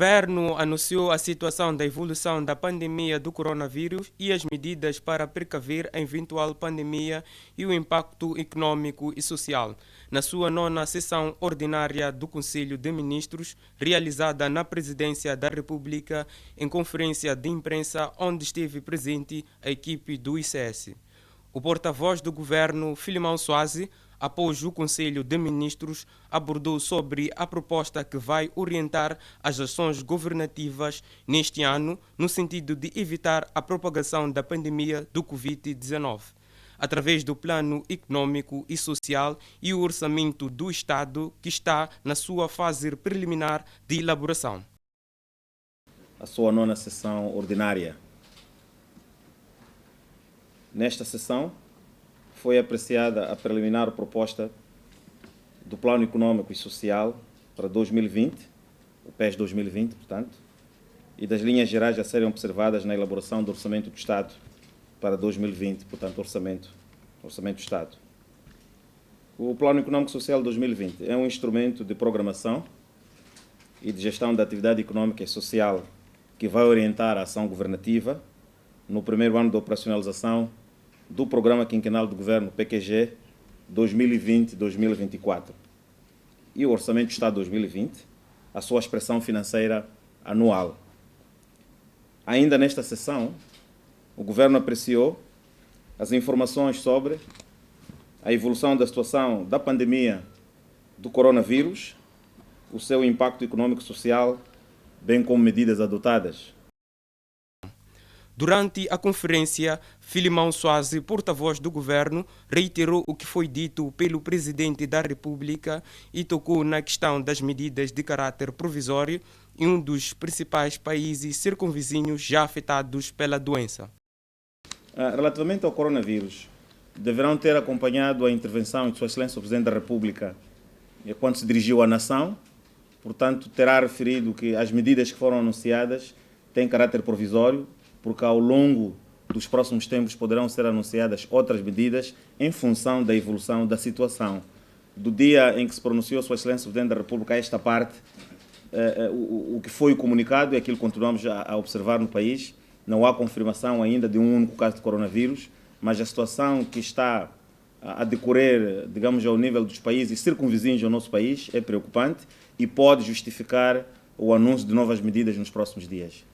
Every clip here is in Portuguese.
governo anunciou a situação da evolução da pandemia do coronavírus e as medidas para precaver a eventual pandemia e o impacto econômico e social. Na sua nona sessão ordinária do Conselho de Ministros, realizada na Presidência da República, em conferência de imprensa onde esteve presente a equipe do ICS. O porta-voz do governo, Filimão Soazi, após o Conselho de Ministros, abordou sobre a proposta que vai orientar as ações governativas neste ano, no sentido de evitar a propagação da pandemia do Covid-19, através do Plano Econômico e Social e o Orçamento do Estado, que está na sua fase preliminar de elaboração. A sua nona sessão ordinária. Nesta sessão, foi apreciada a preliminar proposta do Plano Econômico e Social para 2020, o PES 2020, portanto, e das linhas gerais a serem observadas na elaboração do Orçamento do Estado para 2020, portanto, Orçamento do Estado. O Plano Econômico e Social 2020 é um instrumento de programação e de gestão da atividade econômica e social que vai orientar a ação governativa no primeiro ano de operacionalização do Programa Quinquenal do Governo PQG 2020-2024 e o Orçamento do Estado 2020, a sua expressão financeira anual. Ainda nesta sessão, o Governo apreciou as informações sobre a evolução da situação da pandemia do coronavírus, o seu impacto econômico e social, bem como medidas adotadas. Durante a conferência, Filimão Soazi, porta-voz do governo, reiterou o que foi dito pelo Presidente da República e tocou na questão das medidas de caráter provisório em um dos principais países circunvizinhos já afetados pela doença. Relativamente ao coronavírus, deverão ter acompanhado a intervenção de Sua Excelência o Presidente da República quando se dirigiu à nação. Portanto, terá referido que as medidas que foram anunciadas têm caráter provisório, porque ao longo dos próximos tempos poderão ser anunciadas outras medidas em função da evolução da situação. Do dia em que se pronunciou Sua Excelência o Presidente da República a esta parte, o que foi comunicado e aquilo que continuamos a observar no país, não há confirmação ainda de um único caso de coronavírus, mas a situação que está a decorrer, digamos, ao nível dos países circunvizinhos ao nosso país é preocupante e pode justificar o anúncio de novas medidas nos próximos dias.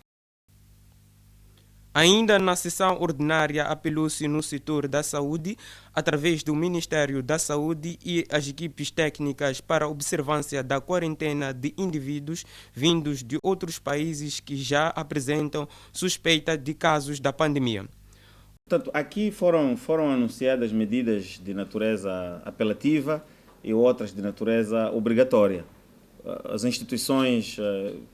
Ainda na sessão ordinária, apelou-se no setor da saúde, através do Ministério da Saúde e as equipes técnicas para a observância da quarentena de indivíduos vindos de outros países que já apresentam suspeita de casos da pandemia. Portanto, aqui foram anunciadas medidas de natureza apelativa e outras de natureza obrigatória. As instituições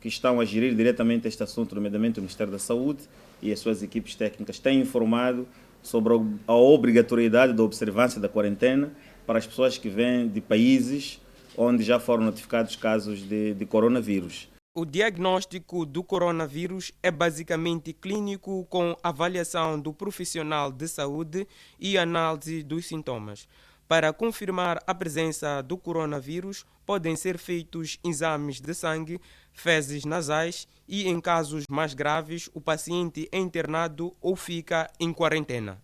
que estão a gerir diretamente este assunto, nomeadamente o Ministério da Saúde e as suas equipes técnicas, têm informado sobre a obrigatoriedade da observância da quarentena para as pessoas que vêm de países onde já foram notificados casos de coronavírus. O diagnóstico do coronavírus é basicamente clínico, com avaliação do profissional de saúde e análise dos sintomas. Para confirmar a presença do coronavírus, podem ser feitos exames de sangue, fezes nasais e, em casos mais graves, o paciente é internado ou fica em quarentena.